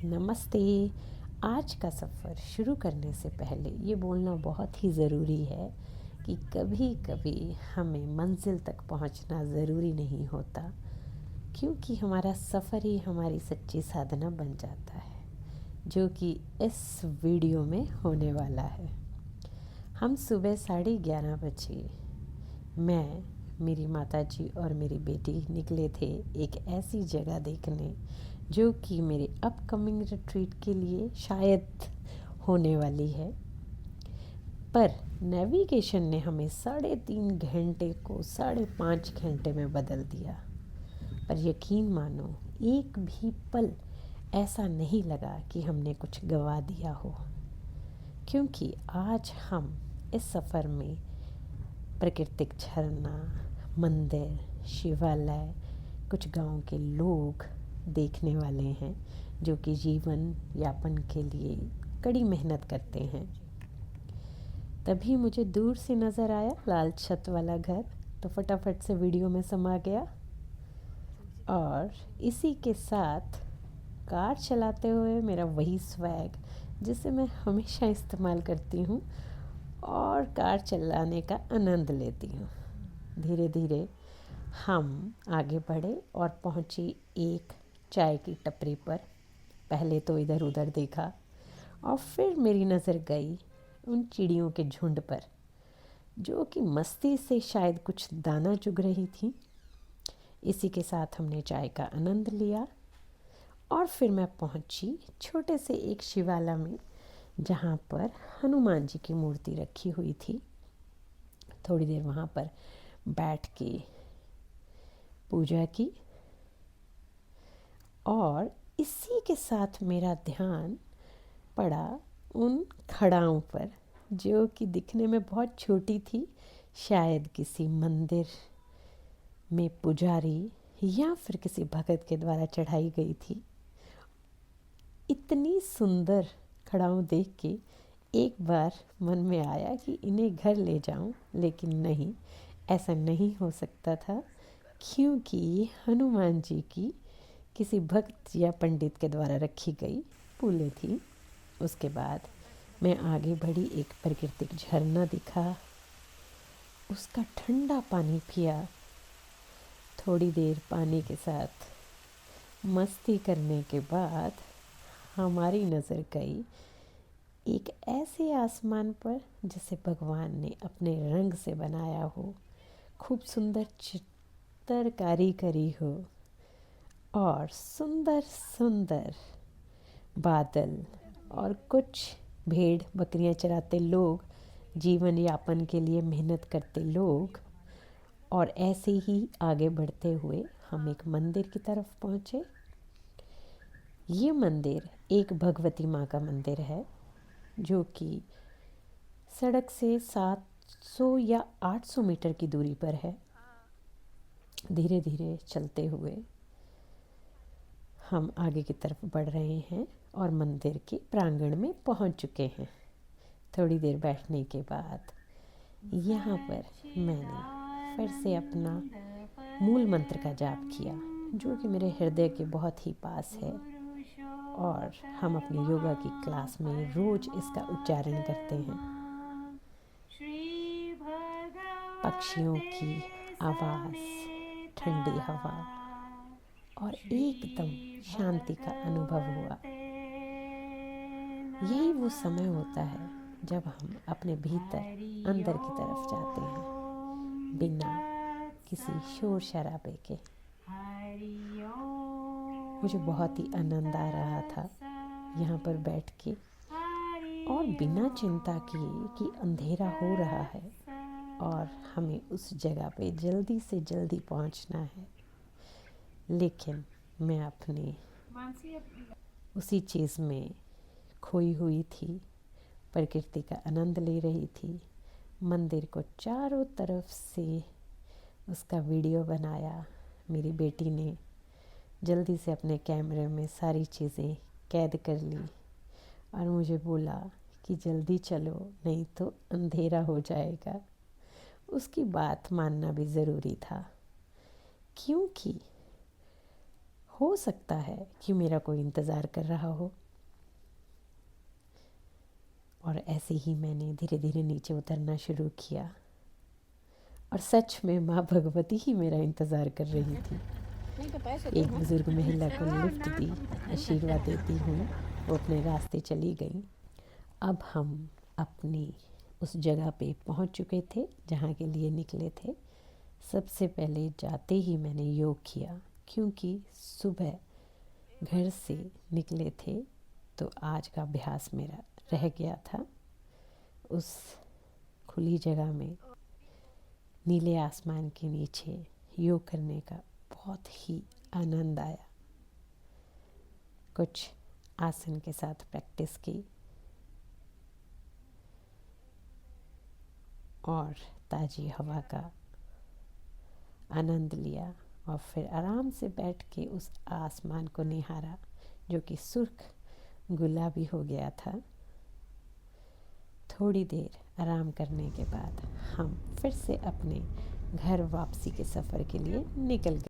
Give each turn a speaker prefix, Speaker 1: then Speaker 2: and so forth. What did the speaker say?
Speaker 1: नमस्ते। आज का सफ़र शुरू करने से पहले ये बोलना बहुत ही ज़रूरी है कि कभी कभी हमें मंजिल तक पहुंचना ज़रूरी नहीं होता, क्योंकि हमारा सफ़र ही हमारी सच्ची साधना बन जाता है, जो कि इस वीडियो में होने वाला है। हम सुबह 11:30 बजे मैं, मेरी माताजी और मेरी बेटी निकले थे एक ऐसी जगह देखने जो कि मेरे अपकमिंग रिट्रीट के लिए शायद होने वाली है। पर नेविगेशन ने हमें 3.5 घंटे को 5.5 घंटे में बदल दिया। पर यकीन मानो, एक भी पल ऐसा नहीं लगा कि हमने कुछ गंवा दिया हो, क्योंकि आज हम इस सफ़र में प्राकृतिक झरना, मंदिर, शिवालय, कुछ गांव के लोग देखने वाले हैं जो कि जीवन यापन के लिए कड़ी मेहनत करते हैं। तभी मुझे दूर से नज़र आया लाल छत वाला घर, तो फटाफट से वीडियो में समा गया। और इसी के साथ कार चलाते हुए मेरा वही स्वैग जिसे मैं हमेशा इस्तेमाल करती हूँ और कार चलाने का आनंद लेती हूँ। धीरे धीरे हम आगे बढ़े और पहुँचे एक चाय की टपरी पर। पहले तो इधर उधर देखा और फिर मेरी नज़र गई उन चिड़ियों के झुंड पर, जो कि मस्ती से शायद कुछ दाना चुग रही थी। इसी के साथ हमने चाय का आनंद लिया और फिर मैं पहुंची छोटे से एक शिवालय में, जहां पर हनुमान जी की मूर्ति रखी हुई थी। थोड़ी देर वहां पर बैठ के पूजा की और इसी के साथ मेरा ध्यान पड़ा उन खड़ाओं पर, जो कि दिखने में बहुत छोटी थी, शायद किसी मंदिर में पुजारी या फिर किसी भगत के द्वारा चढ़ाई गई थी। इतनी सुंदर खड़ाऊं देख के एक बार मन में आया कि इन्हें घर ले जाऊं, लेकिन नहीं, ऐसा नहीं हो सकता था, क्योंकि हनुमान जी की किसी भक्त या पंडित के द्वारा रखी गई फूलें थी। उसके बाद मैं आगे बढ़ी, एक प्राकृतिक झरना दिखा, उसका ठंडा पानी पिया। थोड़ी देर पानी के साथ मस्ती करने के बाद हमारी नज़र गई एक ऐसे आसमान पर जिसे भगवान ने अपने रंग से बनाया हो, खूब सुंदर चित्रकारी करी हो और सुंदर सुंदर बादल और कुछ भेड़ बकरियां चराते लोग, जीवन यापन के लिए मेहनत करते लोग। और ऐसे ही आगे बढ़ते हुए हम एक मंदिर की तरफ पहुँचे। ये मंदिर एक भगवती माँ का मंदिर है, जो कि सड़क से 700 या 800 मीटर की दूरी पर है। धीरे धीरे चलते हुए हम आगे की तरफ बढ़ रहे हैं और मंदिर के प्रांगण में पहुंच चुके हैं। थोड़ी देर बैठने के बाद यहाँ पर मैंने फिर से अपना मूल मंत्र का जाप किया, जो कि मेरे हृदय के बहुत ही पास है और हम अपनी योगा की क्लास में रोज इसका उच्चारण करते हैं। पक्षियों की आवाज़, ठंडी हवा और एकदम शांति का अनुभव हुआ। यही वो समय होता है जब हम अपने भीतर अंदर की तरफ जाते हैं, बिना किसी शोर शराबे के। मुझे बहुत ही आनंद आ रहा था यहाँ पर बैठ के और बिना चिंता किए कि अंधेरा हो रहा है और हमें उस जगह पे जल्दी से जल्दी पहुँचना है। लेकिन मैं अपने उसी चीज़ में खोई हुई थी, प्रकृति का आनंद ले रही थी। मंदिर को चारों तरफ से उसका वीडियो बनाया। मेरी बेटी ने जल्दी से अपने कैमरे में सारी चीज़ें कैद कर ली और मुझे बोला कि जल्दी चलो, नहीं तो अंधेरा हो जाएगा। उसकी बात मानना भी ज़रूरी था, क्योंकि हो सकता है कि मेरा कोई इंतज़ार कर रहा हो। और ऐसे ही मैंने धीरे धीरे नीचे उतरना शुरू किया और सच में माँ भगवती ही मेरा इंतज़ार कर रही थी। एक बुज़ुर्ग महिला को लिफ्ट दी, आशीर्वाद देती हुई वो अपने रास्ते चली गई। अब हम अपनी उस जगह पे पहुंच चुके थे जहाँ के लिए निकले थे। सबसे पहले जाते ही मैंने योग किया, क्योंकि सुबह घर से निकले थे तो आज का अभ्यास मेरा रह गया था। उस खुली जगह में नीले आसमान के नीचे योग करने का बहुत ही आनंद आया। कुछ आसन के साथ प्रैक्टिस की और ताज़ी हवा का आनंद लिया और फिर आराम से बैठ के उस आसमान को निहारा जो कि सुर्ख गुलाबी हो गया था। थोड़ी देर आराम करने के बाद हम फिर से अपने घर वापसी के सफ़र के लिए निकल गए।